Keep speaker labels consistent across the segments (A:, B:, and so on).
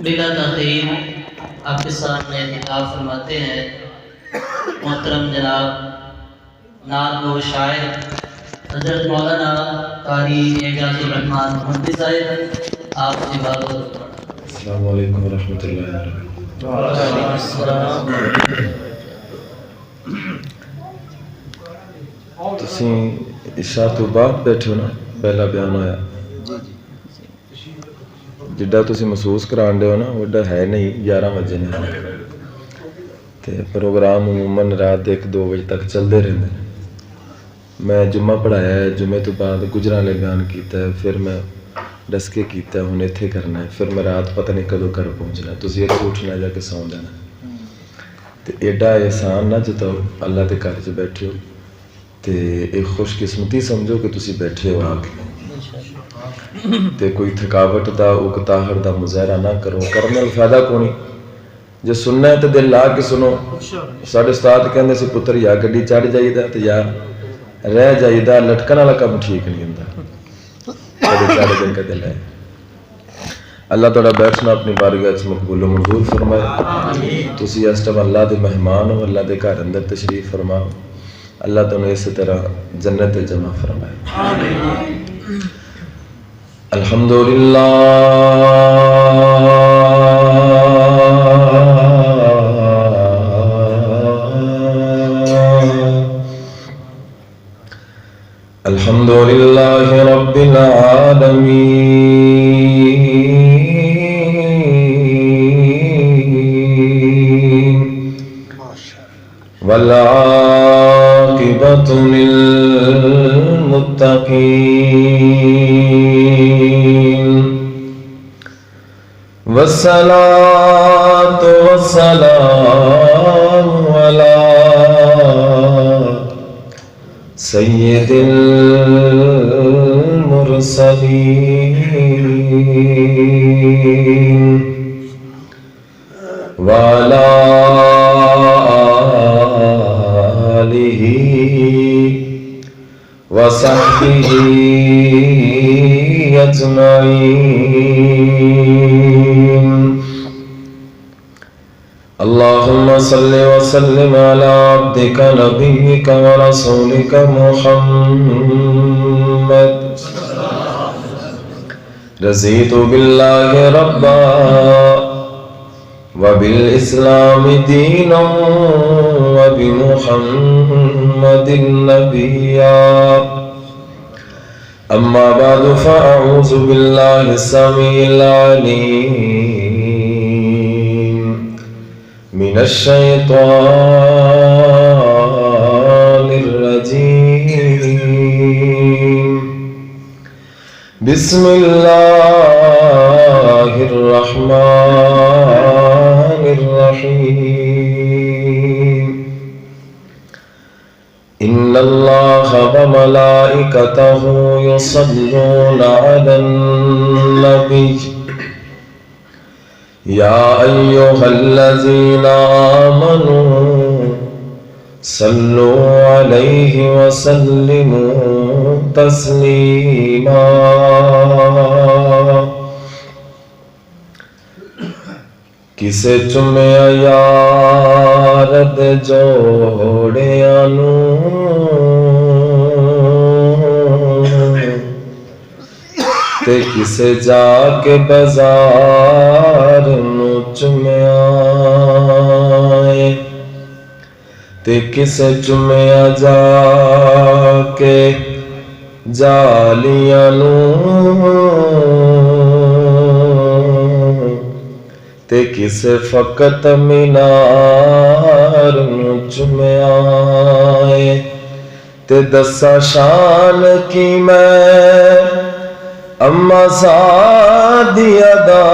A: بلا تاخیر آپ کے سامنے خطاب فرماتے ہیں محترم جناب نعت و شاعر حضرت مولانا قاری اعجاز الرحمان محمدی صاحب، آپ سے بات ہو۔
B: السلام علیکم ورحمۃ اللہ وبرکاتہ۔
A: وعلیکم السلام۔
B: تسی عشاء تو بعد بیٹھے ہو نا، پہلا بیان ہویا جڈا تسی محسوس کران دے ہو نا وڈا ہے نہیں، 11 بجے نے تے پروگرام عموماً رات 1-2 بجے تک چلتے رہتے ہیں۔ میں جمعہ پڑھایا ہے، جمعے تو بعد گجراں والے بیان کیتا ہے، پھر میں ڈس کے کیتا ہے، ہن ایتھے کرنا ہے، پھر میں رات پتہ نہیں کدوں گھر پہنچنا ہے، تسی ایتھے اٹھنا جا کے سو جانا تے ایڈا احسان نہ جتاؤ، اللہ دے گھر چ بیٹھے ہو تے ایک خوش قسمتی سمجھو کہ تسی بیٹھے ہو آ کے تے کوئی تھکاوٹ دا اکتاہٹ دا مظاہرہ نہ کرو، کرنے کا فائدہ کونی، جے سننا ہے تو دل لا کے سنو۔ ساڈے استاد کہندے سی پتر یا گڈی چڑھ جائیدا تے یا رہ جائیدا، لٹکن والا کم ٹھیک نہیں ہوندا، کدے چڑھ دے کدے لے۔ اللہ تعالیٰ بیٹھنا اپنی بارگاہ چ مقبول و منظور فرمائے۔ تسی اس ٹائم اللہ دے مہمان ہو، اللہ دے گھر اندر تشریف فرماؤ، اللہ تمہیں اسی طرح جنت جمع فرمائے۔ الحمدللہ الحمدللہ رب العالمین والعاقبۃ للمتقین والصلاة والسلام علی سید المرسلین وعلی آلہ وصحبہ اجمعین۔ اللہم صل وسلم علی عبدک نبیک ورسولک محمد، رضیت باللہ ربا وبالاسلام دینا وبمحمد نبیا، اما بعد فاعوذ باللہ السمیع العلیم من الشیطان الرجیم، بسم اللہ الرحمن الرحیم، ان اللہ وملائکتہ یصلون علی النبی، یا ایہا الذین آمنوا صلوا علیہ وسلموا تسلیما۔ کسے چومیا یار دے جوڑیاں نوں تے کسے جا کے بازار نوں چومیا تے کسے چومیا جا کے جالیاں نوں تے کسے فقط مینار نوں چومیا تے دسا شان کی میں اما سادی ادا،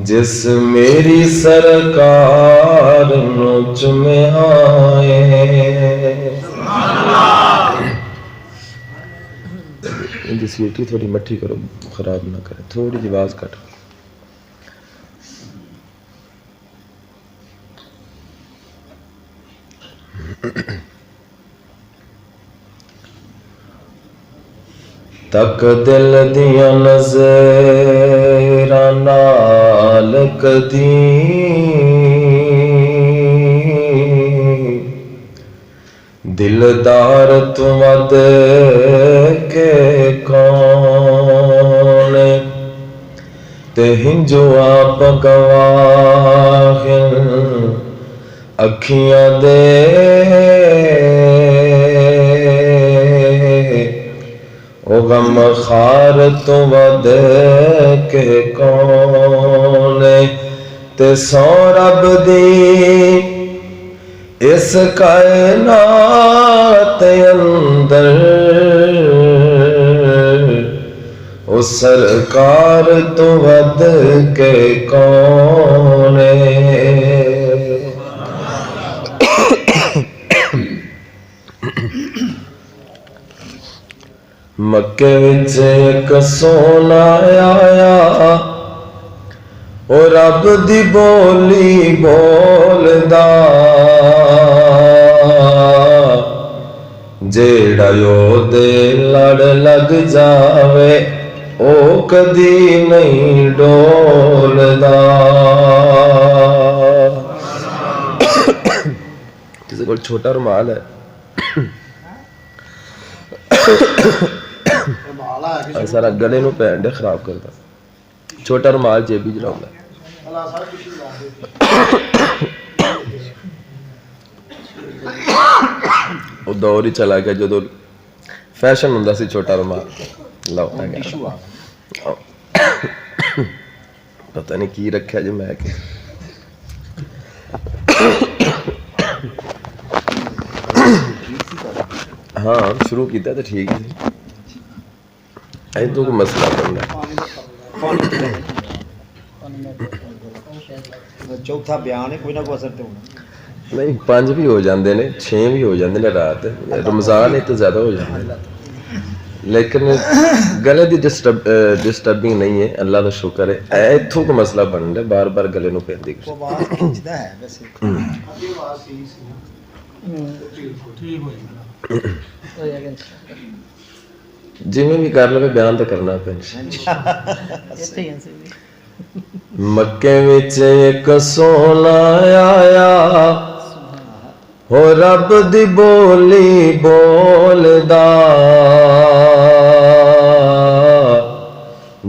B: جس میری سرکار نو چومیا ان کی سیٹی تھوڑی مٹھی کرو، خراب نہ کرے، تھوڑی جی آواز کٹ۔ تک دل دیاں نظراں نال کدی دلدار تو ود کے کون تے ہنجو آپ گواہ اکھیاں دے او غم خار تو ود کے کون تے سو رب دی اس کائنات اندر او سرکار تو ود کے کون مکے وچ ایک سونا آیا او رب دی بولی بولدا جیڑا یو دے لڑ لگ جاوے او کدی نہیں ڈولدا کسی کو چھوٹا رومال ہے سارا گلے نو پین دے خراب کرتا چھوٹا رومال جیبی جلاؤں گا وہ دور ہی چلا گیا جدو فیشن ہوندا سی چھوٹا رومال لاؤ پتہ نہیں کی رکھا جی میں کہ ہاں شروع کیتا تو ٹھیک ہے تو کوئی مسئلہ بننا
C: چوتھا بیان ہے کوئی نہ کوئی اثر تو ہونا
B: نہیں 5 بھی ہو جاندے نے 6 بھی ہو جاندے نے رات رمضان ہے تو زیادہ ہو جاندے لیکن گلے دی ڈسٹربنگ نہیں ہے اللہ کا شکر ہے ایتھوں کو مسئلہ بن رہا ہے بار بار گلے نو پیندی
C: آواز کھنچدا ہے ویسے
B: جی میں بھی کر لو بیان تو کرنا پہ مکے وچ ایک سونا آیا ہو رب دی بولی بولدا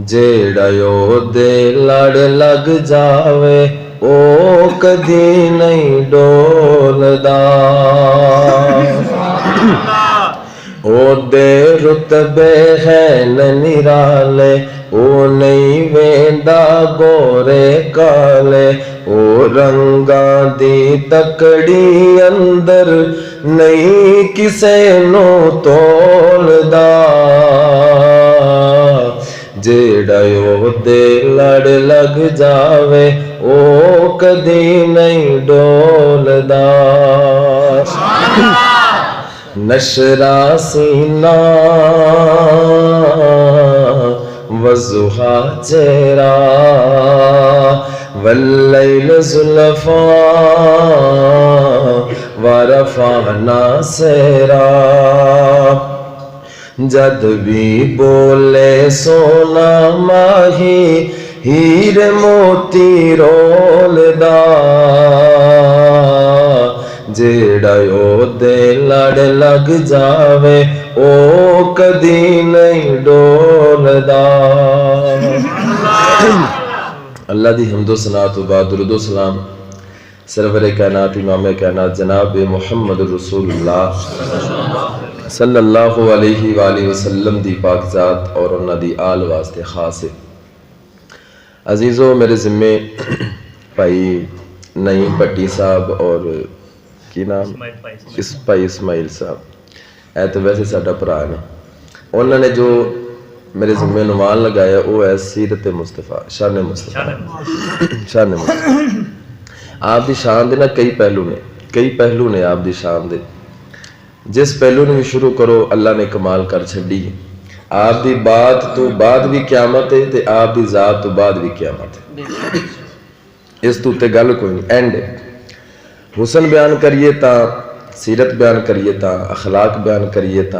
B: جیڑا یو دے لڑ لگ جاوے او کدی نہیں ڈولدا او دے رتبے ہے ننیرالے او نہیں ویندا گورے کالے او رنگاں دی تکڑی اندر نہیں کسے نو تولدا جیڑا یو دے لڑ لگ جاوے او کدی نہیں ڈولدا نشرا سینہ وضحا چہرہ واللیل زلفاں ورفعنا سیرا جد بھی بولے سونا ماہی ہیر موتی رولدا جیڑا یو دے لڑ لگ جاوے او کدی نہیں ڈولدا اللہ دی حمد و ثنا تو بعد درود و سلام سرور کائنات امام کائنات جناب محمد رسول اللہ صلی اللہ علیہ وآلہ وسلم دی پاک ذات اور انہاں دی آل واسطے خاص ہے عزیزو میرے ذمے بھائی نعیم بٹی صاحب اور کی نام بھائی اسماعیل صاحب اے تو ویسے ساڈا بھرا نے انہوں نے جو میرے ذمہ عنوان لگایا وہ ہے سیرت مصطفیٰ شان مصطفیٰ شان مصطفیٰ آپ دی شان دے نا کئی پہلو نے آپ دی شان دے جس پہلو نے بھی شروع کرو اللہ نے کمال کر چھڑی ہے آپ دی بات تو بعد بھی قیامت ہے تے آپ دی ذات تو بعد بھی قیامت ہے اس تو تے گل کوئی نہیں اینڈ حسن بیان کریے تا سیرت بیان کریے تا اخلاق بیان کریے تا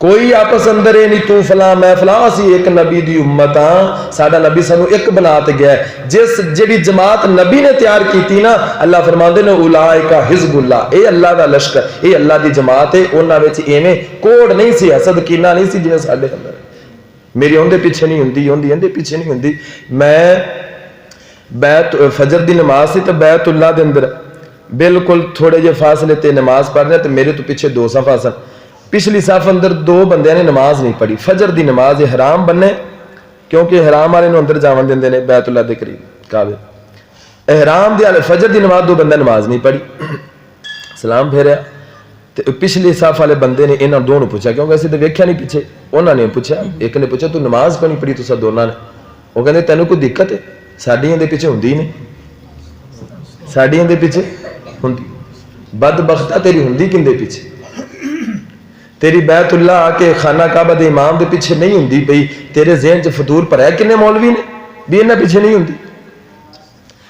B: کوئی آپس اندر یہ نہیں تو فلاں میں فلاں، اسی ایک نبی دی امت ہاں، ساڈا نبی سانو ایک بنا تے گیا ہے۔ جس جڑی جماعت نبی نے تیار کیتی نا، اللہ فرماندے نے اولئک حزب اللہ، اے اللہ دا لشکر، اے اللہ دی جماعت ہے۔ انہاں وچ ایویں کوڑ نہیں سی، حسد کینہ نہیں سی جویں ساڈے اندر۔ میری اندے پیچھے نہیں ہوندی، ہوندی اندے پیچھے نہیں ہوندی۔ میں بیت فجر دی نماز سی تے بیت اللہ دے اندر بالکل تھوڑے جے فاصلے تے نماز پڑھ رہے تے میرے تو پیچھے دو صف آسن، پچھلی صف اندر دو بندیاں نے نماز نہیں پڑھی، فجر دی نماز احرام بننے، کیونکہ احرام والے نو اندر جاون دیندے نے بیت اللہ دے قریب کعبے، احرام دی فجر دی نماز دو بندے نماز نہیں پڑھی، سلام پھیریا تے پچھلی صف والے بندے نے انہاں دونوں پوچھا، کیونکہ اسی تے ویکھیا نہیں پیچھے، انہاں نے پوچھا، ایک نے پوچھا تو نماز کیوں نہیں پڑھی تساں دونوں نے؟ وہ کہندے تینوں کوئی دقت ہے؟ ساڈیاں دے پیچھے ہوندی نہیں، ساڈیاں دے پیچھے ہوندی، بدبختہ تیری ہوندی کندے پیچھے؟ تیری بیت اللہ آ کے خانہ کعبہ دے امام دے پیچھے نہیں ہوندی پئی، تیرے ذہن چ فطور پڑھیا کنے مولوی نے بھی انہاں پیچھے نہیں ہوندی؟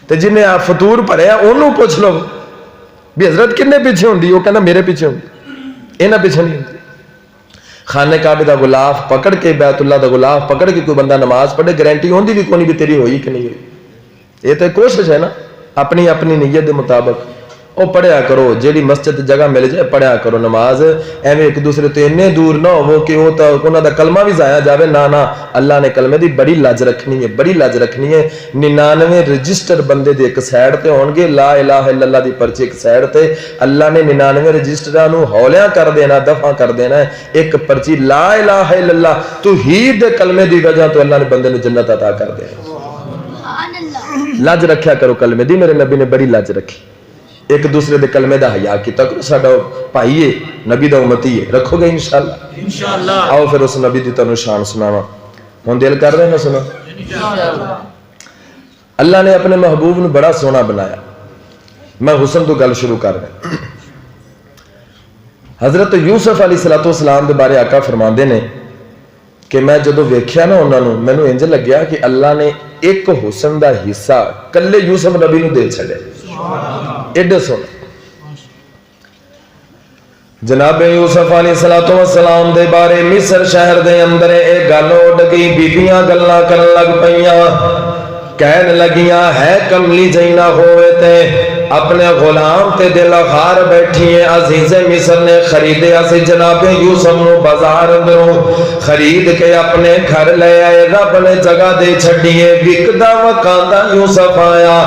B: تے جنہیں آپ فطور پڑھیا انہوں پوچھ لو بھی حضرت کنے پیچھے ہوندی؟ وہ کہنا میرے پیچھے ہوندی، انہاں پیچھے نہیں ہوندی۔ خانہ کعبے دا غلاف پکڑ کے، بیت اللہ دا غلاف پکڑ کے کوئی بندہ نماز پڑھے، گارنٹی ہوندی بھی کوئی نہیں بھی تیری ہوئی کہ نہیں ہوئی۔ یہ تو کوشش ہے نا، اپنی اپنی نیت دے مطابق او پڑھیا کرو، جیڑی مسجد جگہ مل جائے پڑھیا کرو نماز، ایویں ایک دوسرے تو اتنے دور نہ ہو کہ وہ تو انہاں دا کلمہ بھی ضائع جاوے، نہ اللہ نے کلمے دی بڑی لاج رکھنی ہے، بڑی لاج رکھنی ہے۔ 99 رجسٹر بندے دے ایک سائیڈ تے ہون گے، لا الہ الا اللہ دی پرچی ایک سائیڈ تے، اللہ نے 99 رجسٹراں نو ہولیاں کر دینا، دفع کر دینا ہے، ایک پرچی لا الہ الا اللہ توحید دے کلمے دی وجہ تو اللہ نے بندے نو جنت عطا کر دینا۔ لاج رکھیا کرو کلمے دی، میرے نبی نے بڑی لاج رکھی، ایک دوسرے دے کلمے دا حیا کیتا کرو، ساڈا بھائی ہے، نبی دا امتی ہے، رکھو گے انشاءاللہ۔ آؤ پھر اس نبی دی تانوں شان سناواں، ہن دل کر رہے نا سنو۔ اللہ نے اپنے محبوب نو بڑا سونا بنایا، میں حسن تو گل شروع کر رہا۔ حضرت یوسف علیہ السلام دے بارے آقا فرماندے نے کہ میں جدو ویکھیا نا انہاں نو، مینوں انج لگیا کہ اللہ نے ایک حسن دا حصہ کلے یوسف نبی نو دے چھڈیا، ایڈے سونا۔ جناب یوسف علیہ السلام دے بارے مصر شہر دے اندر ایک گل اڈ گئی، بیبیاں گلاں کرن لگ پیاں، کہن لگیاں ہے کملی جینا ہوئے تے اپنے غلام تے دل خار بیٹھی ہیں۔ عزیز مصر نے خریدے اسی جناب یوسف نو بازار اندروں خرید کے اپنے گھر لے آئے، رب نے جگہ دے چھڈیے، وکدا وکاندا یوسف آیا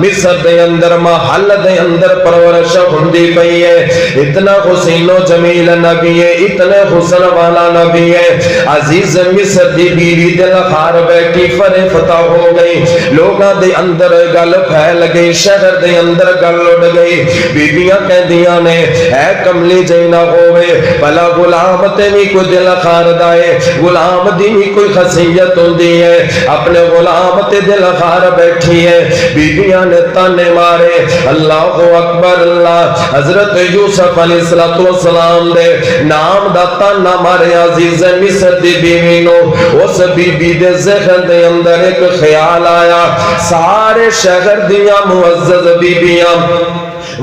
B: مصر دے اندر، محل دے اندر پرورش ہوندی پئی ہے۔ اتنا حسین و جمیل نبی ہے، اتنے حسن والا نبی ہے، عزیز مصر دی بیوی دل خار بیٹھی فرفتہ ہو گئی، لوگاں دے اندر گل پھیل گئی، شہر دے اندر گل اڑ گئی، بیبیاں کہندیاں نے اے کملی جینا ہوئے بھلا غلام تے بھی کوئی دل خاردا ہے، غلام دی بھی کوئی خاصیت ہوندی ہے، اپنے غلام تے دل خار بیٹھی ہے۔ بیبیاں نے تانے مارے، اللہ اکبر اللہ، حضرت یوسف علیہ السلام دے نام دا تانا مارے عزیز مصر دی بیوی نو۔ اس بیبی دے ذہن دے اندر ایک خیال آیا، سارے شہر دیاں معزز بیبیاں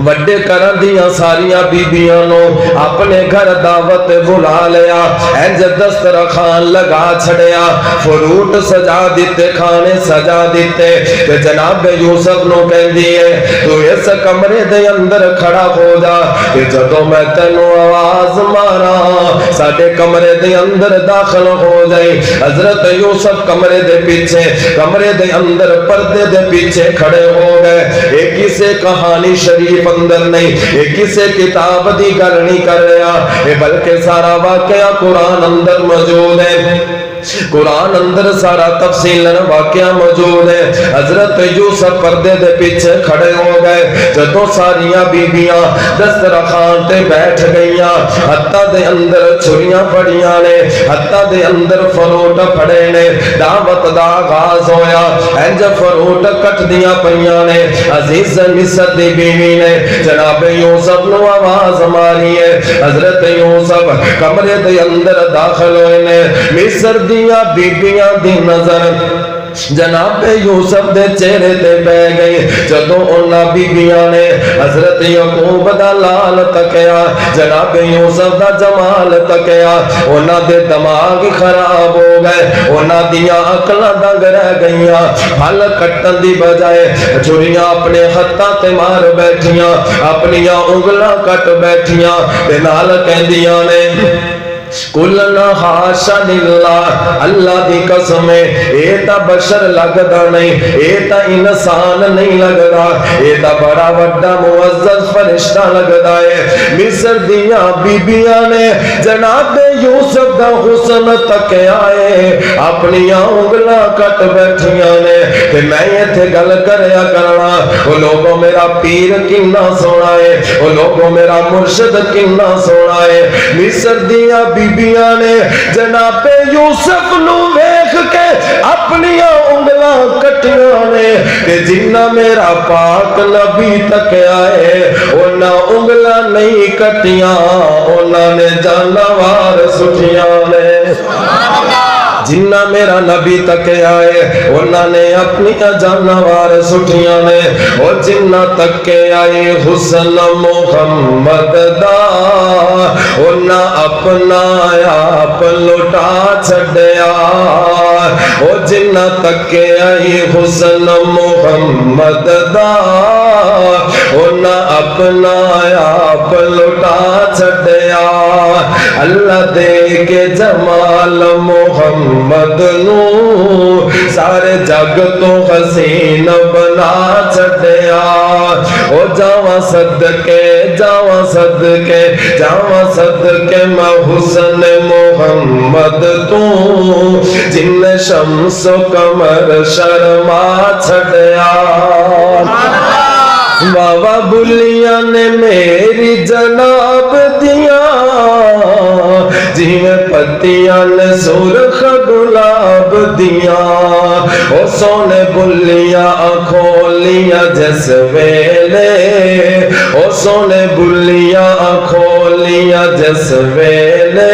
B: وڈے کرن دیاں ساریاں بیبیاں نو اپنے گھر دعوت بلا لیا، انج دسترخوان لگا چھڑیا، فروٹ سجا دیتے، کھانے سجا دیتے، تے جناب یوسف نو کہندی ہے تو اس کمرے دے اندر کھڑا ہو جا کہ جدوں میں تینوں آواز ماراں ساڈے کمرے دے اندر داخل ہو جائے۔ حضرت یوسف کمرے دے پیچھے، کمرے دے اندر پردے دے پیچھے کھڑے ہو گئے۔ ایک کسے کہانی شریف اندر نہیں، ایک کسے کتاب دی گل نہیں کر رہا، بلکہ سارا واقعہ قرآن اندر موجود ہے، قرآن اندر سارا تفصیل واقعہ موجود ہے۔ حضرت یوسف پردے دے پیچھے کھڑے ہو گئے، جدوں ساریاں بیبیاں دسترخوان تے بیٹھ گئیاں، ہتھاں دے اندر چھریاں پڑیاں نے، ہتھاں دے اندر فروٹ پھڑے نے، دعوت دا آغاز ہویا، انج فروٹ کٹ دیاں پیاں نے۔ عزیز مصر دی بیوی نے جناب یوسف نو آواز ماری ہے، حضرت یوسف کمرے دے اندر داخل ہوئے نے، مصر دیاں بیبیاں دی نظر جناب یوسف دے چہرے تے بہ گئی جدوں انہاں بیبییاں نے حضرت یعقوب دا لال تکیا جناب یوسف دا جمال تکیا انہاں دے دماغ خراب ہو گئے انہاں دیاں عقلاں دنگ رہ گئیاں پھل کٹن دی بجائے چھریاں اپنے ہتھاں تے مار بیٹھیاں اپنیاں انگلاں کٹ بیٹھیاں تے نال کہندیاں نے کلنا حاشا للہ اللہ دی قسم ہے اے تا بشر لگدا نہیں اے تا انسان نہیں لگدا اے تا بڑا وڈا معزز فرشتہ لگدا ہے مصر دیاں بیبیاں نے جناب یوسف دا حسن تکیا ہے اپنیاں انگلاں کٹ بیٹھیاں نے تے میں ایتھے گل کریا کرنا او لوگوں میرا پیر کنا سونا ہے او لوگوں میرا مرشد کنا سونا ہے مصر دیاں بیبیاں نے جناب یوسف نو ویکھ کے اپنی انگلاں کٹیاں نے تے جنہ میرا پاک نبی تکیا ہے انہاں انگلاں نہیں کٹیاں انہاں نے جانوار سٹھیاں نے جنہ میرا نبی تکیا ہے انہاں نے اپنی جانوار سٹھیاں نے اور جنہ تکیا ہے حسن محمد دا انہاں اپنا آپ لٹا چھڑیا اور جنہ تکیا ہے حسن محمد دا انہاں اپنا آپ لٹا چھڑیا اللہ دے کے جمال محمد نو سارے جگ تو حسین بنا چھڑیا او جاواں صدقے جاواں صدقے جاواں صدقے میں حسن محمد تو جن شمس و قمر شرما چھڑیا بابا بلیاں نے میری جناب دیاں جیویں پتیاں نے سرخ گلاب دیاں او سونے بلیاں کھولیاں جس ویلے او سونے بلیاں کھولیاں جس ویلے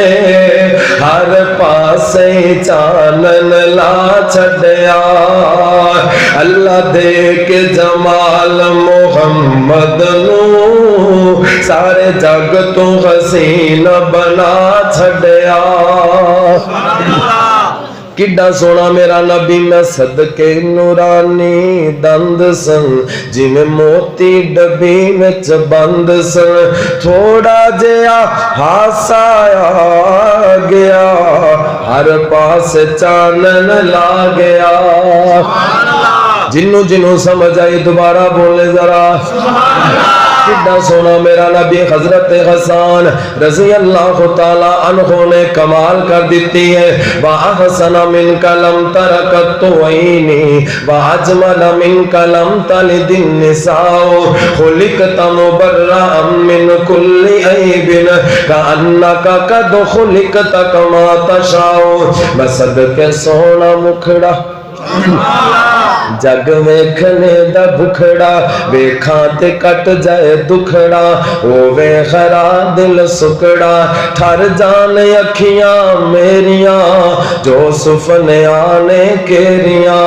B: ہر پاسے چانن لا چھڑیا اللہ دے کے جمال محمد نو سارے جگ تو حسین بنا چھڑیا کڈا سونا میرا نبی میں صدقے نورانی دند سن جن موتی ڈبی وچ بند سن تھوڑا جیا ہاسا آ گیا ہر پاس چانن لا گیا جنوں جنوں سمجھ آئی دوبارہ بولے ذرا کڈا سونا میرا نبی حضرت حسان رضی اللہ تعالی عنہ نے کمال کر دیتی ہے وَأَحْسَنَ مِنْكَ لَمْ تَرَكَتْ عَيْنِي وَأَجْمَلَ مِنْكَ لَمْ تَلِدِ النِّسَاءُ خُلِقْتَ مُبَرَّأً مِنْ كُلِّ عَيْبٍ كَأَنَّكَ قَدْ خُلِقْتَ كَمَا تَشَاءُ میں صدقے سونا مکھڑا جگ ویکھنے دا بکھڑا ویکھاں تے کٹ جائے دکھڑا ہووے خرا دل سکڑا ٹھر جان اکھیاں میریاں جو سفنے آنے کیریاں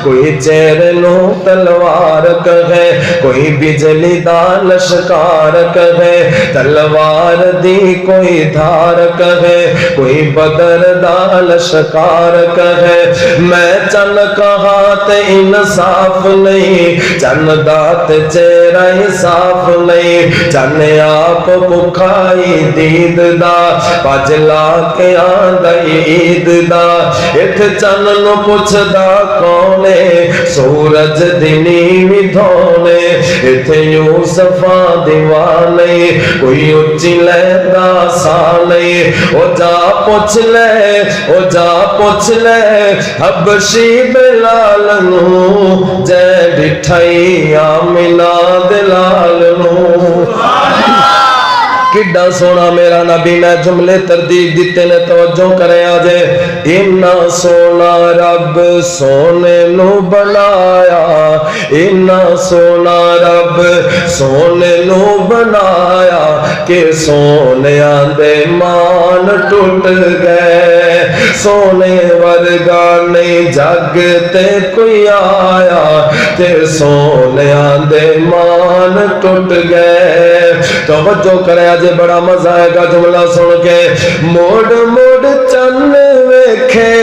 B: کوئی چہرے نو تلوار کہے کوئی بجلی دا لشکار کہے تلوار دی کوئی دھار کہے کوئی بدر دا لشکار کہے میں چن کہا تے انصاف نہیں چن دات چہرہ صاف نہیں چن آپ بکھائی دید دا پجلا کے آندائی عید دا ات چن نو پوچھ دا کونے سورج دنی بھی دھونے ات یوسفاں دیوانے کوئی اچھی لیدہ سانے او جا پوچھ لے او جا پوچھ لے حبشی بلال نو جے ڈٹھائی آمینہ دلال نو کڈا سونا میرا نبی میں جملے تردید دیتے نے توجہ کرے آجے اینا سونا رب سونے نو بنایا اینا سونا رب سونے نو بنایا کہ سونے آندے مان ٹوٹ گئے سونے ورگا نہیں جگ تے کوئی آیا تے سونیاں دے مان ٹوٹ گئے. توجہ کرے اج بڑا مزہ آئے گا جملہ سن کے. موڑ موڑ چن ویکھے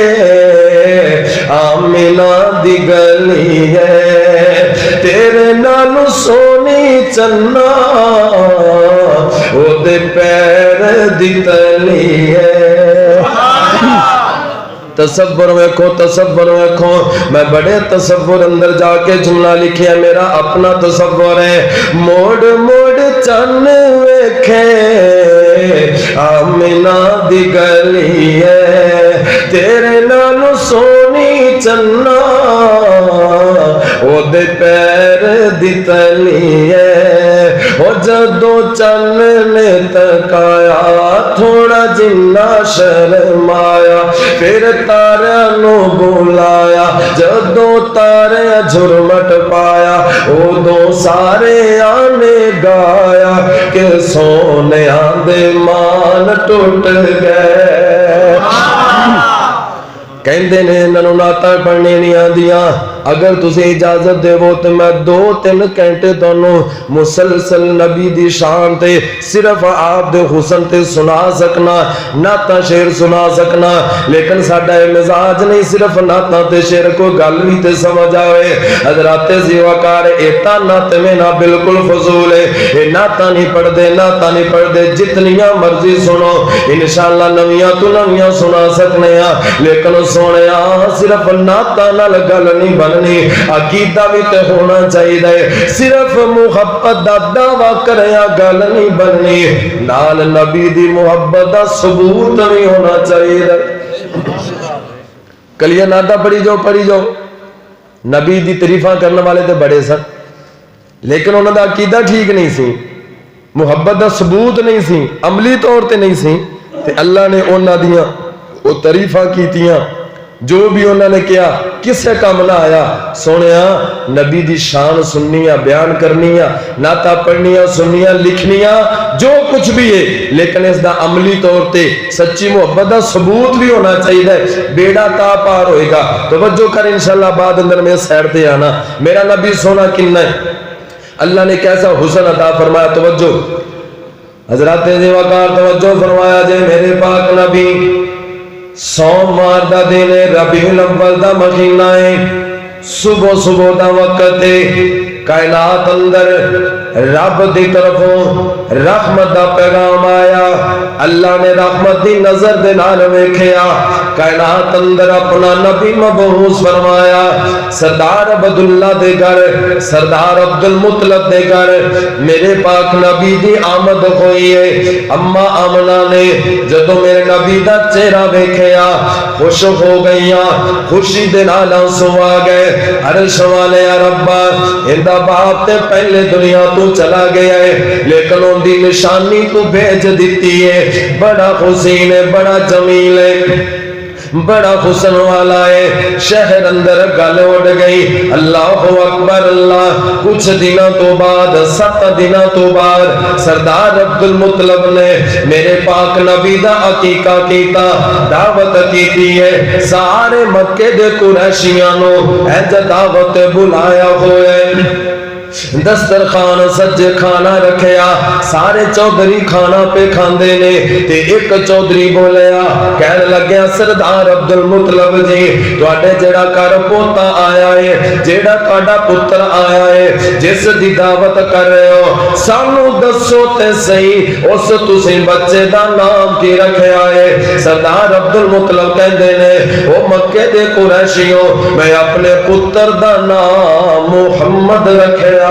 B: آمینہ دی گلی ہے تیرے نالو سونی چنا او دے پیر دی تلی ہے. تصور ویکھو میں بڑے تصور اندر جا کے جملہ لکھیا میرا اپنا تصور ہے. موڑ موڑ چن ویکھے آمینہ دی گلی ہے تیرے نالو سونی چنا او دے پیر دی تلی ہے. او جدو چن نے تکایا تھوڑا جنا شرمایا پھر تاریاں نو بلایا جدو تارے جھرمٹ پایا ادو سارے آنے گایا کہ سونے دے مان ٹوٹ گئے. کہندے نے انہوں نعتاں پڑھنی نہیں آندیاں اگر تسی اجازت دے وہ تو میں 2-3 گھنٹے تانوں مسلسل نبی دی شان تے صرف آپ دے حسن تے سنا سکنا نعتاں شعر سنا سکنا لیکن ساڈا اے مزاج نہیں صرف نعتاں تے شعر کو گل وی تے سمجھ آوے. حضرات زیوکار ایتا نعت میں نہ بالکل فضول ہے. اے نعتاں نہیں پڑھ دے جتنیاں مرضی سنو انشاءاللہ نویاں تو نویاں سنا سکنے ہاں لیکن سونے صرف نعتاں نال گل نہیں بننی عقیدہ بھی تے ہونا چاہیے. صرف محبت دا دعویٰ کریا گل نہیں بننی نال نبی دی محبت دا ثبوت بھی ہونا چاہیے. کلیہ نعتاں پڑھی جو نبی دی تعریفاں کرنے والے تے بڑے سن لیکن انہاں دا عقیدہ ٹھیک نہیں سی محبت دا ثبوت نہیں سی عملی طور تے نہیں سی تے اللہ نے انہاں دیاں وہ تعریفاں کیتیاں جو بھی انہوں نے کیا کسے کام نہ آیا. سونیا نبی دی شان سننیاں بیان کرنیاں نعتاں پڑھنیاں سننیاں لکھنیاں جو کچھ بھی ہے لیکن اس دا عملی طور تے سچی محبت دا ثبوت بھی ہونا چاہیے. بیڑا تا پار ہوئے گا. توجہ کر انشاءاللہ بعد اندر میں سیڑ دے آنا میرا نبی سونا کننا ہے اللہ نے کیسا حسن عطا فرمایا. توجہ حضرات زیوکار توجہ فرمایا جے میرے پاک نبی سوموار دا دن ربیع الاول دا مہینہ ہے صبح دا وقت ہے کائنات اندر رب دی طرفوں رحمت دا پیغام آیا. اللہ نے رحمت دی نظر دے نال ویکھیا کائنات اندر اپنا نبی مبعوث فرمایا. سردار عبداللہ دے گھر سردار عبدالمطلب دے گھر میرے پاک نبی دی آمد ہوئی ہے. اما آمنہ نے جدو میرے نبی دا چہرہ ویکھیا خوش ہو گئیاں خوشی دے نال آنسو آ گئے. عرش والے یا ربا اندا باپ تے پہلے دنیا تو چلا گیا ہے لیکن ان دی نشانی تو بھیج دیتی ہے. بڑا حسین ہے بڑا جمیل ہے بڑا حسن والا ہے. شہر اندر گل اڑ گئی اللہ اکبر اللہ. کچھ دنوں تو بعد 7 دنوں تو بعد سردار عبدالمطلب نے میرے پاک نبی دا عقیقہ کیتا دعوت کیتی ہے. سارے مکے دے قریشیاں نو اج دعوت بلایا ہوئے دسترخوان سجے کھانا رکھیا سارے چودھری کھانا پہ کھاندے نے تے ایک چودھری بولیا کہنے لگیا سردار عبدالمطلب جی تواڈے جڑا کر پوتا آیا ہے جڑا تواڈا پتر آیا ہے جس دی دعوت کر رہے ہو سانو دسو تے صحیح اس تسی بچے دا نام کی رکھیا ہے. سردار عبدالمطلب کہندے نے او مکے دے قریشیوں میں اپنے پتر دا نام محمد رکھیا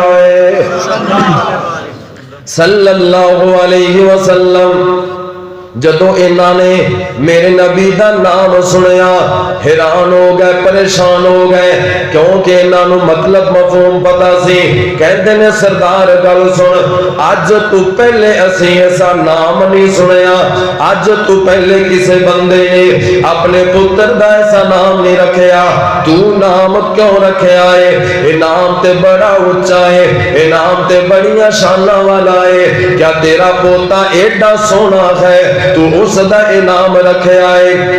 B: صلی اللہ علیہ وسلم. جدو انہاں نے میرے نبی دا نام سنیا حیران ہو گئے پریشان ہو گئے کیونکہ انہاں نو مطلب مفہوم پتا سی. کہندے نے سردار گل سن اج تو پہلے اسی ایسا نام نہیں سنیا اج تو پہلے کسے بندے نے اپنے پتر دا ایسا نام نہیں رکھیا. تو نام کیوں رکھیا ہے؟ اے نام تے بڑا اونچا ہے اے نام تے بڑیاں شاناں والا ہے. کیا تیرا پوتا ایڈا سونا ہے تو اس دا انعام رکھیا ہے؟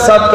B: 7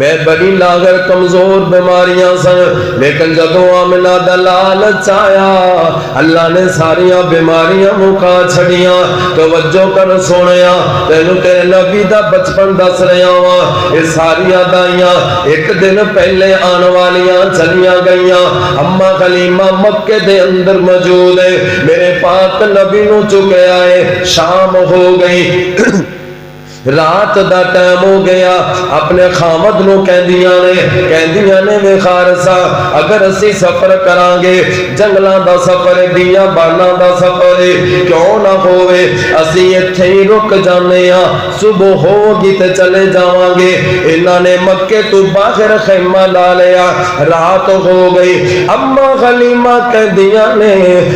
B: میں بڑی لاغر کمزور بیماریاں سن، لیکن جدوں آمنہ دا لالچ آیا اللہ نے ساریاں بیماریاں مکا چھڑیاں۔ توجہ کر سونیا، تینوں تیرے نبی دا بچپن دس رہا ہاں، یہ ساریاں دائیاں ایک دن پہلے آن والیاں چلیاں گئیاں۔ اما حلیمہ مکے دے اندر موجود ہے، میرے پاک نبی نو چکے آئے، شام ہو گئی، رات دا ٹائم ہو گیا، اپنے خامد نو کہندیاں نے میں خارسا اگر اسی سفر کرانگے، جنگلاں دا سفر دیا بانا دا سفر کیوں نہ ہوئے، اسی اتھے ہی رک جانے ہاں، صبح ہوگی تے چلے جاوانگے۔ انہاں نے مکے تو باہر خیمہ ڈالیا، رات ہو گئی۔ اما حلیمہ کہندیاں نے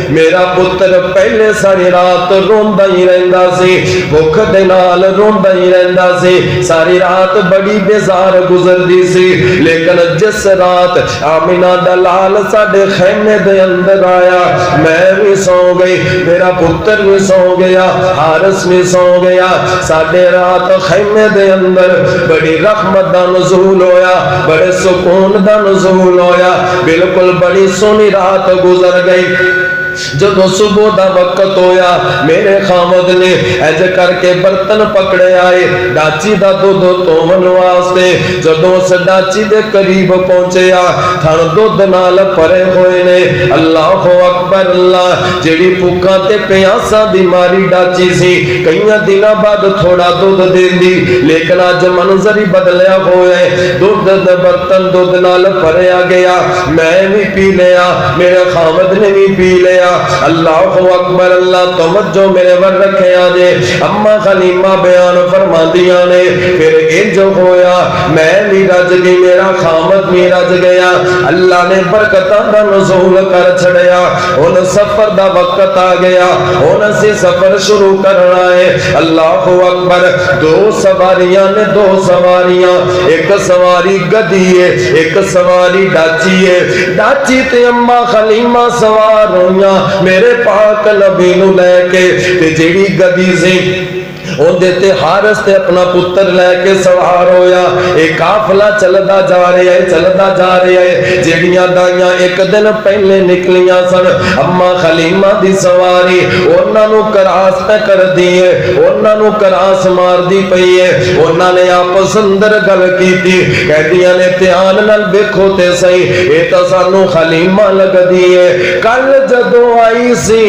B: میرا پتر پہلے ساری رات روندا ہی رہندا سی، بھوک دے نال روندا ہی رہندا سی، ساری رات بڑی بیزار گزر دی سی، لیکن جس رات آمنہ دلال ساڑے خیمے دے اندر آیا، میں بھی سو گئی، میرا پتر بھی سو گیا، حارس بھی سو گیا، ساڑے رات خیمے دے اندر بڑی رحمت دا نزول ہویا، بڑے سکون دا نزول ہویا، بالکل بڑی سونی رات گزر گئی۔ جب صبح دا وقت ہویا، میرے خامد نے ایج کر کے برتن پکڑے آئے ڈاچی دا دودھ تومن واسطے۔ جدوں اس ڈاچی دے قریب پہنچیا، تھن دودھ نال پرے ہوئے نے، اللہ اکبر اللہ، جیڑی پکاں تے پیاساں دی ماری ڈاچی سی، کئیاں دناں بعد تھوڑا دودھ دیندی، لیکن آج منظر ہی بدلیا ہوئے، دودھ دے برتن دودھ نال پرے آ گیا، میں بھی پی لیا، میرے خامد نے بھی پی لیا۔ اللہ اکبر اللہ، توجہ میرے ور رکھے آجے۔ اما حلیمہ بیان فرما دیا نے، پھر انج ہویا میں بھی رج گئی، میرا خامد بھی رج گیا، اللہ نے برکتاں دا نزول کر چھڑیا، ان سفر دا وقت آ گیا، ان سے سفر شروع کرنا ہے۔ اللہ اکبر، دو سواریاں نے، دو سواریاں، ایک سواری گدی ہے، ایک سواری ڈاچی ہے، ڈاچی تے اما حلیمہ سوار ہویاں میرے پاک نبی نو لے کے، تے جیڑی گدی سی ان دیتے حارس تے اپنا پتر لے کے سوار ہویا، ایک قافلہ چلدا جا رہا ہے، چلدا جا رہا ہے، جیڑیاں دائیاں ایک دن پہلے نکلیاں سن، اما حلیمہ دی سواری انہاں نو کراس پہ کر دیئے، انہاں نو کراس مار دی پئی ہے، انہاں نے آپس اندر گل کی تھی، کہہ دیا نے دھیان نال ویکھو تے صحیح، اے تا سانو حلیمہ لگ دیئے، کل جدوں آئی سی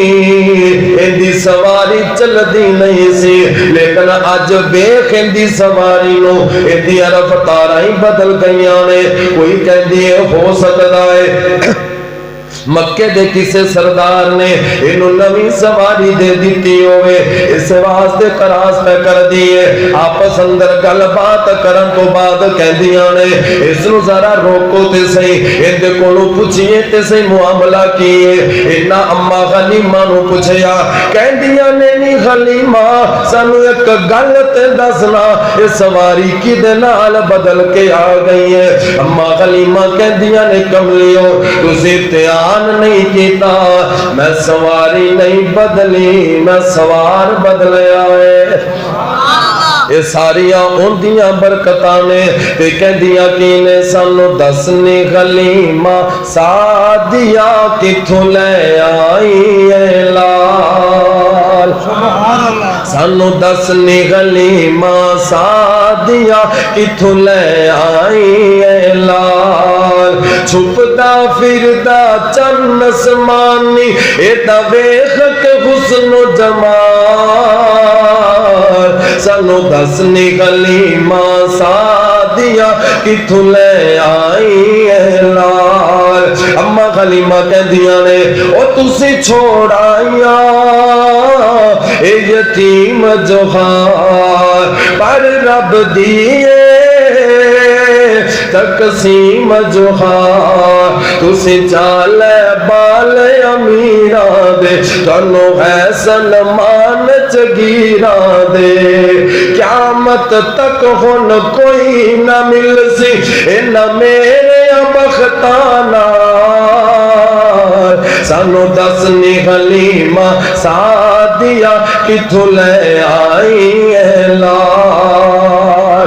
B: ان دی سواری چل دی نہیں سی، لیکن آج بیخ اندی سواری نو اندی رفتاراں ہی بدل گئیاں نے، کوئی کہندی ہے ہو سکتا ہے مکے دے کسے سردار نے انہوں نوی سواری دے دیتی ہوئے، اس واسطے کراس پہ کر دیئے، آپس اندر گل بات کرن تو بعد کہندیاں نے اس نو ذرا روکو تے صحیح، ان دے کولو پوچھئے تے صحیح معاملہ کیے۔ انہاں اما حلیمہ نو پوچھیا، کہندیاں نے نی حلیمہ سانو ایک گل تے دسنا، اس سواری کی دے نال بدل کے آ گئی ہے۔ اما حلیمہ کہندیاں نے کملیو تسی تیار نہیں کیتا، میں سواری نہیں بدلی، میں سوار بدلیا ہے۔ یہ ساریاں اندیاں برکتاں نے، تے کہندیاں کینے سانو دسنی حلیمہ سعدیہ کتھوں لے آئی اے لال، سانو دسنی حلیمہ سعدیہ کتھوں لے آئی اے لال، چھپدا پھردا چن اسمانی ایڈا ویکھ کے حسن و جمال، سانو دسنی حلیمہ سعدیہ کتھوں لے آئی اے لال۔ اما حلیمہ کہندیاں نے او تسی چھوڑ آئیاں اے یتیم جوہار، پر رب دیئے تقسیم جوہار، تسی چالے بالے امیران دے، تنو ہے سلمان جگیران دے، قیامت تک ہن کوئی نہ مل سی ان میرے بختانا، سانو دسنی حلیمہ سعدیہ کتھوں لے آئی اے لال۔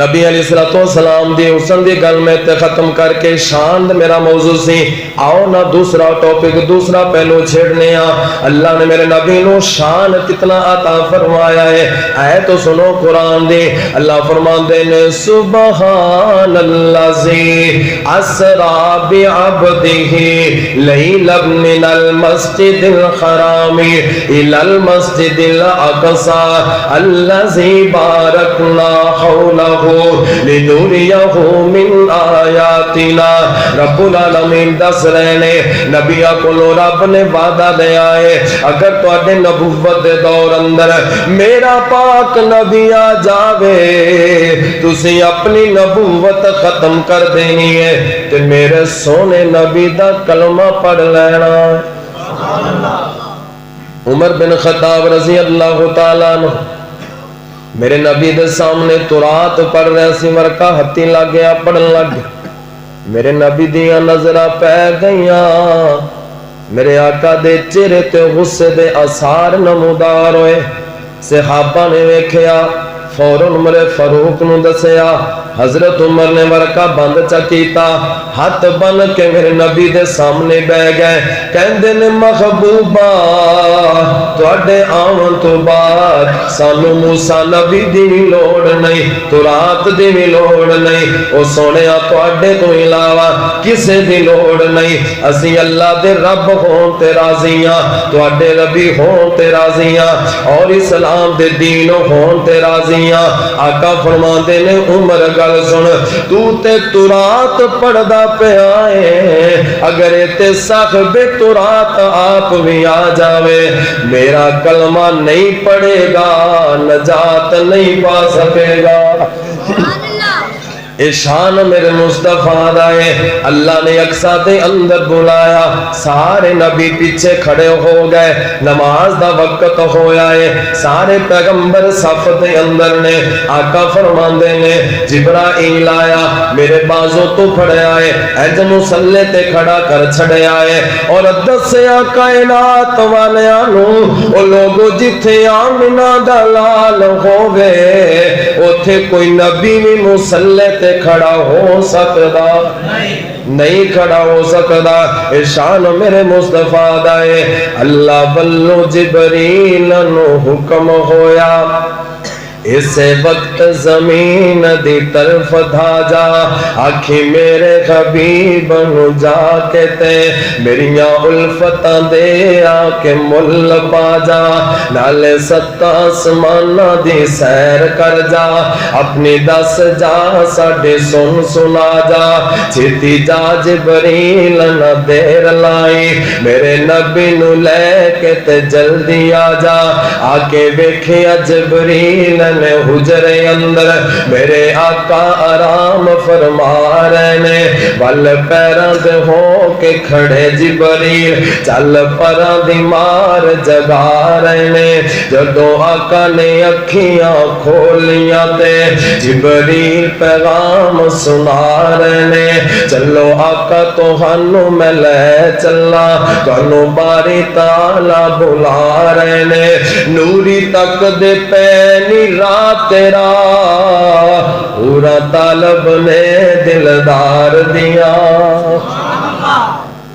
B: نبی علیہ الصلوۃ والسلام دی حسن دی گل میں تے ختم کر کے شان میرا موضوع سی. آؤ نہ دوسرا ٹاپک دوسرا پہلو چھیڑنے اللہ نے میرے نبی نو شان کتنا عطا فرمایا ہے. اے تو سنو قرآن دی. اللہ فرماندے نے سبحان الذی اسرا بعبدہ لیلا من المسجد الحرام الی المسجد الاقصی الذی بارکنا حولہ لنوریہ من آیاتنا. رب العالمین دس رہے نے نبی کو رب نے وعدہ دیا ہے اگر تواڈے نبوت دے دور اندر میرا پاک نبی آ جاوے تسی اپنی نبوت ختم کر دینی ہے تے میرے سونے نبی دا کلمہ پڑھ لینا. عمر بن خطاب رضی اللہ تعالیٰ عنہ میرے نبی دے سامنے تورات پڑھ رہے سی. ورکا ہتھی لگ گیا پڑھن لگ گیا. میرے نبی دیاں نظرہ پہ گئیاں. میرے آقا دے چہرے تے غصے دے آثار نمودار ہوئے. صحابہ نے ویکھیا فوراً عمر فاروق نو دسیا. حضرت عمر نے ورکا بند چکیتا ہاتھ بن کے میرے نبی دے سامنے بہ گئے. کہندے نے محبوبہ تواڈے آون تو بعد سانو موسیٰ نبی دی بھی لوڑ نہیں تورات دی بھی لوڑ نہیں. او سونیا تواڈے تو علاوہ کسے دی لوڑ نہیں. اسی اللہ دے رب ہون تے راضی ہاں تواڈے نبی ہون تے راضی ہاں اور اسلام دے دین ہون تے راضی ہاں. آقا فرماندے نے عمر گل سن تو تے تورات پڑھدا پیا ہے اگر تے صاحب تورات آپ بھی آ جاوے میرا کلمہ نہیں پڑھے گا نجات نہیں پا سکے گا. شان میرے مصطفیٰ دا ہے. اللہ نے اقصا دے اندر بلایا سارے نبی پیچھے کھڑے ہو گئے. نماز دا وقت ہویا ہے سارے پیغمبر صف دے اندر نے. آقا فرماندے نے جبرائیل آیا میرے بازو تو پھڑیا ہے اج مصلی تے کھڑا کر چھڑیا ہے اور دسیا کائنات والیاں نو او لوگو جتھے آمنہ دا لال ہووے اوتھے کوئی نبی بھی مصلی تے کھڑا ہو سکتا نہیں کھڑا ہو سکتا. شان میرے مصطفیٰ دا ہے. اللہ بلو جبریل نو حکم ہویا اسے وقت زمین دی طرف دھا جا آکھی میرے حبیب نو جا کے تے میریاں الفتاں دے آکے مل پا جا نالے ست آسمانہ دی سیر کر جا اپنی دس جا ساڑھے سن سنا جا چھتی جا جبریل نہ دیر لائی میرے نبی نو لے کے تے جلدی آ جا آکے بیکھیا جبریل نے حجرے اندر میرے آقا آرام فرما رہے نے. ول پیران دے ہو کے کھڑے جبریل چل پران دی مار جگا رہے نے. جدو آقا نے اکھیاں کھولیاں تے جبریل پیغام سنا رہے نے. چلو آقا تو ہنو میں لے چلا تنو باری تالا بلا رہے نے. نوری تک دے پینی تیرا پورا طالب نے دلدار دیا.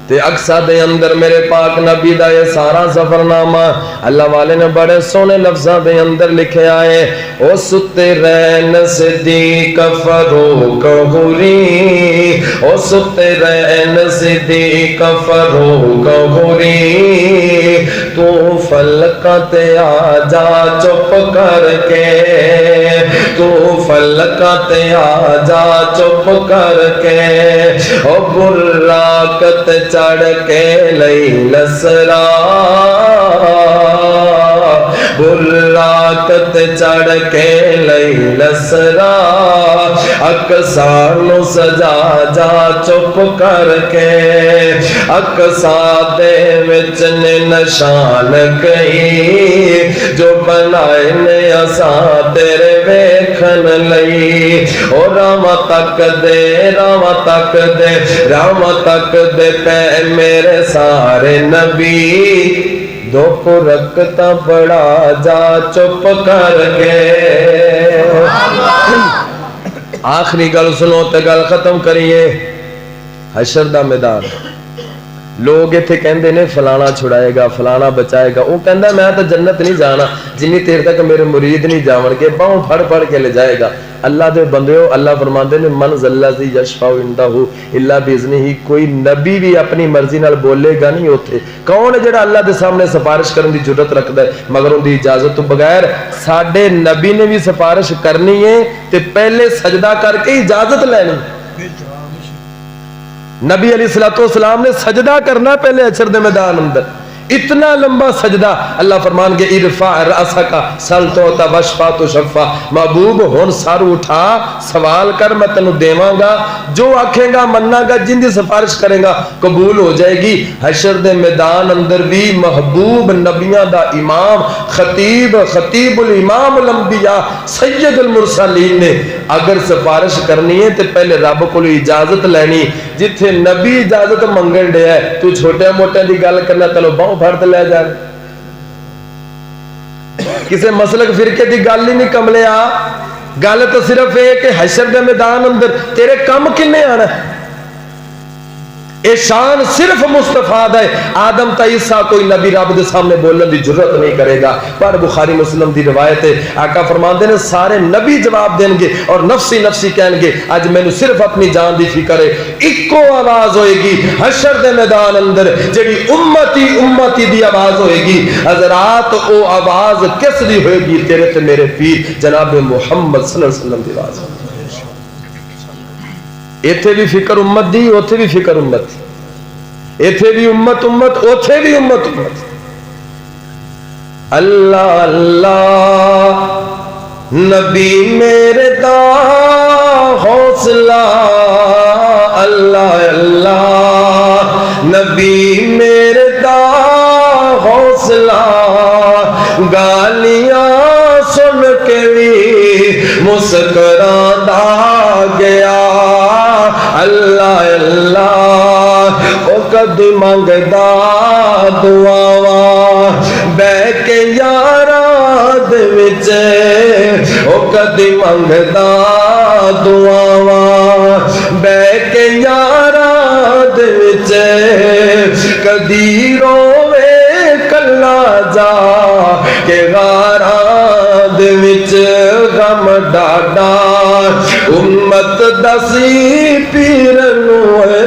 B: تے اقصا دے اندر میرے پاک نبی دا یہ سارا سفرنامہ اللہ والے نے بڑے سونے لفظاں دے اندر لکھے آئے. او ستے رین صدیق فاروق غوری او ستے رین صدیق فاروق غوری تو فلکہ تے آ جا چپ کر کے تو فلکہ تے آ جا چپ کر کے او براکت چڑھ کے لئی لسرا براکت چڑھ کے لئی لسرا اقصا نو سجا جا چپ کر کے اقصا دے وچ نے نشان کئی جو بنائے نے اساں تیرے ویکھن لئی او رام تک دے پہ میرے سارے نبی دکھ رکھتا بڑا جا چپ کر کے آخری گل سنو تے گل ختم کریے. حشر دا میدان. لوگ اتنے کہندے نے فلانا چھڑائے گا فلانا بچائے گا. وہ کہندا میں تو جنت نہیں جانا جنی دیر تک میرے مرید نہیں جاون گے. باہوں پھڑ پھڑ کے لے جائے گا. اللہ دے بندیو اللہ فرماندے نے من ذی یشفع عنده الا باذنہ. کوئی نبی بھی اپنی مرضی نال بولے گا نہیں اوتھے. کون ہے جڑا اللہ دے سامنے سفارش کرن دی جرت رکھدا ہے مگر ان دی اجازت تو بغیر؟ ساڈے نبی نے بھی سفارش کرنی ہے تے پہلے سجدہ کر کے اجازت لینی. نبی علیہ الصلوۃ والسلام نے سجدہ کرنا پہلے حشر دے میدان اندر. اتنا لمبا سجدہ. اللہ فرمان کے ارفع رأسک سل تعطی واشفع تشفع. محبوب ہن سر اٹھا سوال کر میں تینوں دیواں گا. جو آکھے گا مننا گا جن دی سفارش کرے گا قبول ہو جائے گی. حشر دے میدان اندر بھی محبوب نبیاں دا امام خطیب الامام الانبیاء سید المرسلین نے اگر سفارش کرنی ہے تو پہلے رب کو اجازت لینی. جتھے نبی اجازت منگن ڈیا ہے تو چھوٹے موٹے دی گل کرنا تلو باہوں پھڑ لے جان. کسے مسلک فرقے دی گل ہی نہیں کملیا. گل تو صرف ہے کہ حشر دے میدان اندر تیرے کم کنے آنا ہے. اے شان صرف مصطفیٰ دا ہے. آدم تا عیسیٰ کوئی نبی رب دے سامنے بولن دی جرت نہیں کرے گا. پر بخاری مسلم دی روایت ہے آقا فرماندے نے سارے نبی جواب دیں گے اور نفسی نفسی کہیں گے اج میں نے صرف اپنی جان دی فکر ہے. اکو آواز ہوئے گی حشر دے میدان اندر جڑی امتی دی آواز ہوئے گی. حضرات او آواز کس دی ہوئے گی؟ تیرے تے میرے پیر جناب محمد صلی اللہ علیہ وسلم دی آواز. ایتھے بھی فکر امت دی اوتھے بھی فکر امت. ایتھے بھی امت اوتھے بھی امت. اللہ اللہ نبی میرے دا حوصلہ. اللہ اللہ نبی میرے دا حوصلہ. گالیاں سن کے بھی مسکراندا گیا. اللہ اللہ او کدی منگدا دعاواں بہ کے یاراں دے وچ. او کدی منگدا دعاواں بہ کے یاراں دے وچ. کدی روے کلا جا کے غاراں دے وچ. غم ڈاڈا امت دسی پیر نو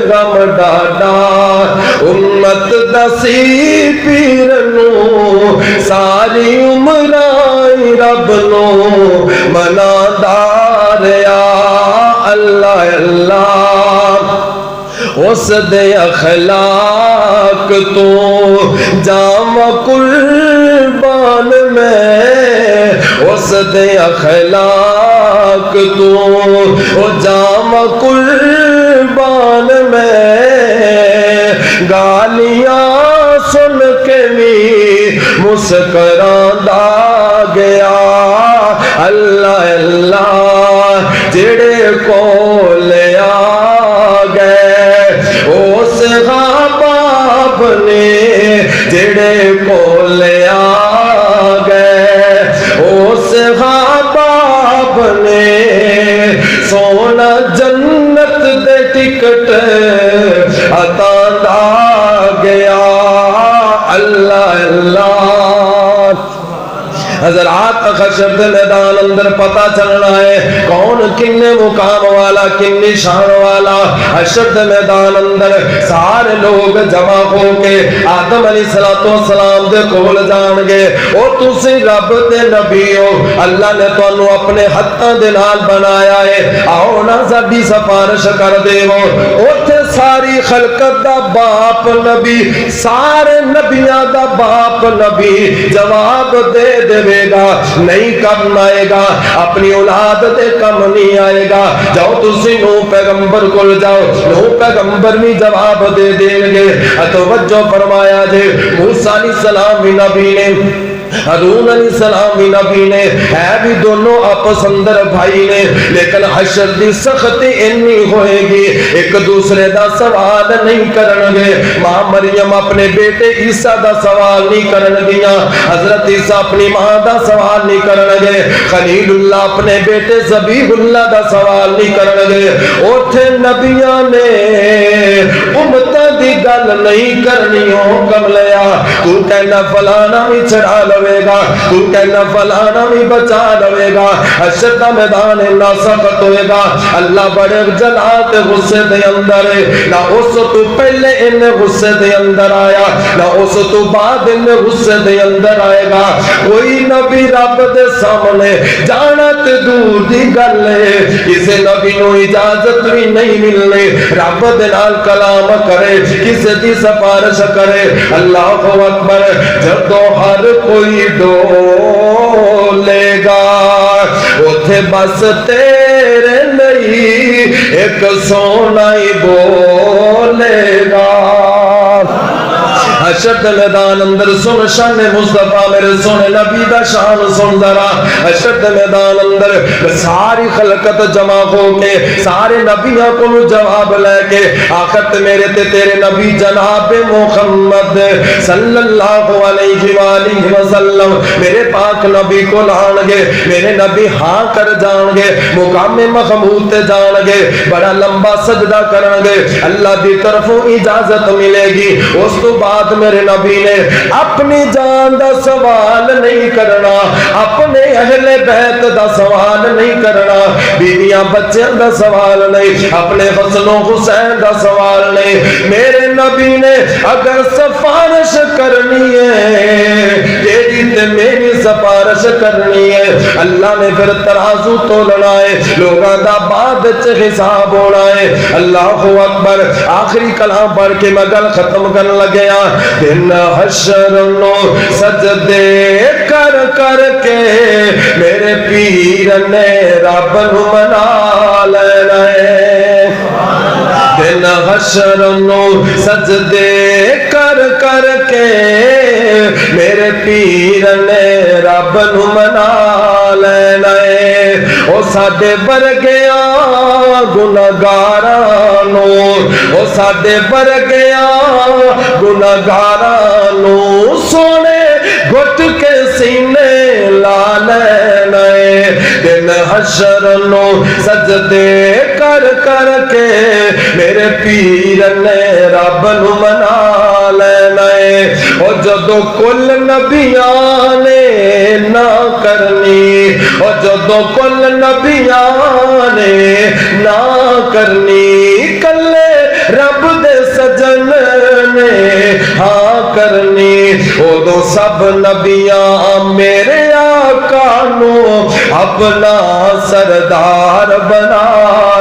B: غم ڈاڈا امت دسی پیر نو. ساری عمرائی رب نو منادا رہیا. اللہ اللہ اس دے اخلاق تو جام قربان میں. اس دے اخلاق تو جام قربان میں. گالیاں سن کے بھی مسکراندا گیا. اللہ اللہ جڑے کول آ گئے اس باپ نے. جڑے کول آ گئے اس باپ نے. سونا جنت دے ٹکٹ عطا دا گیا. اللہ اللہ حضرات حشر دے میدان اندر پتہ چلنا ہے کون کنے مقام والا کنے شان والا. حشر دے میدان اندر سارے لوگ جمع ہو کے آدم علیہ السلام دے کول جان گے. او تسی رب دے نبی ہو اللہ نے تانوں اپنے ہتھاں دے نال بنایا ہے. آؤ نا ساڈی سفارش کر دیو. اوتھے ساری خلقت دا باپ نبی سارے نبیاں دا باپ نبی جواب دے دے گا. نہیں کم آئے گا اپنی اولاد دے کم نہیں آئے گا. جاؤ تسی نو پیغمبر کول جاؤ. نو پیغمبر بھی جواب دے دیں گے. توجہ فرمایا جے موسیٰ علیہ السلام بھی نبی نے ہارون علیہ السلام بھی نبی نے ہے بھی دونوں آپس اندر بھائی نے لیکن حشر دی سختی انی ہوئے گی ایک دوسرے دا سوال نہیں کرن گے ماں مریم اپنے بیٹے عیسیٰ دا سوال نہیں کرن گیا حضرت عیسیٰ اپنی ماں دا سوال نہیں کرن گے خلیل اللہ اپنے بیٹے ذبیح اللہ دا سوال نہیں کرن گے اوتھے نبیاں نے امتاں دی گل نہیں کرنی حکم لیا تو کہنا فلانا بھی چڑھا لوے گا تو کہنا فلانا بھی بچا لوے گا حشر دا میدان انہا سخت ہوئے گا اللہ بڑے جلال تے غصے دے اندر ہے نہ اس تو پہلے انہیں غصے دے اندر آیا نہ اس تو بعد انہیں غصے دے اندر آئے گا کوئی نبی رب دے سامنے جانا تے دور دی گل ہے کسی نبی نو اجازت بھی نہیں ملنے رب دے نال کلام کرے کسی دی سفارش کرے اللہ اکبر جدو ہر کوئی ڈولے گا اتھے بس تیرے نہیں ایک سونا ہی بولے گا حشر دے میدان اندر سن شان مصطفیٰ میرے سونے نبی دا شان سن ذرا حشر دے میدان اندر ساری خلقت جمع ہو کے سارے نبیوں کو جواب لے کے آخر میرے تے تیرے نبی جناب محمد صلی اللہ علیہ وآلہ وسلم میرے پاک نبی کو لان گے میرے نبی ہاں کر جان گے مقام محمود تے جان گے بڑا لمبا سجدہ کرن گے اللہ دی طرفوں اجازت ملے گی اس تو بعد میرے نبی نے اپنی جان دا سوال نہیں کرنا اپنے اہل بیت دا سوال نہیں کرنا بیویاں بچے دا سوال نہیں اپنے حسن و حسین دا سوال نہیں میرے نبی نے اگر سفارش کرنی ہے تیری تے میری سفارش کرنی ہے اللہ نے پھر ترازو تولنا ہے لوگاں دا بعد چ حساب ہونا ہے اللہ اکبر آخری کلام پڑھ کے میں گل ختم کرن لگیا دن حشر نو سجدے کر کر کے میرے پیر نے رب نو منا لینا ہے دن حشر نو سجدے کر کر کے میرے پیر نے رب نو منا لینا ہے او ساڈے ورگیاں گناہگاراں نو او ساڈے ورگیاں گناہگاراں نو سونے گھٹ کے سینے لا لینا ہے دن حشر نو سجدے کر کر کے میرے پیر نے رب نو منا لینا ہے او جدو کل نبیاں نے نہ کرنی او جدو کل نبیاں نے نہ کرنی کلے رب دے سجن نے ہاں کرنی او دو سب نبیاں میرے آقا نو اپنا سردار بنا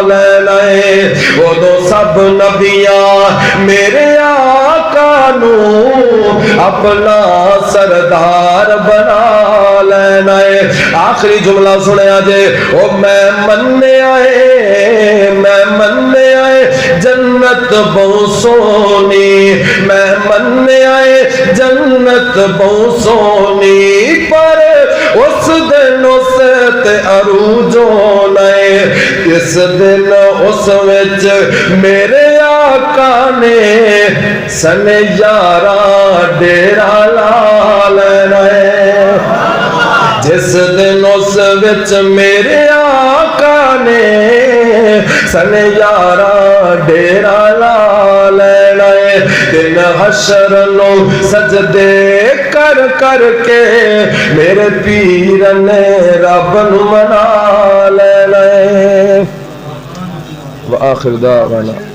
B: لینا ہے او دو سب نبیاں میرے آقا نو اپنا سردار بنا لینا ہے آخری جملہ سنے آجے او میں مننے آئے جنت بہت سونی میں مننے آئے جنت بہت سونی پر اس دن اس تے عروج ہونا ہے اس دن اس وچ میرے آقا نے سن 11 ڈیرا لا لینا ہے جس دن اس وچ میرے آقا نے سن 11 ڈیرا لا لینا ہے دن حشر نو سجدے کر کر کے میرے پیر نے رب نو منا لینا ہے وآخر دعوانا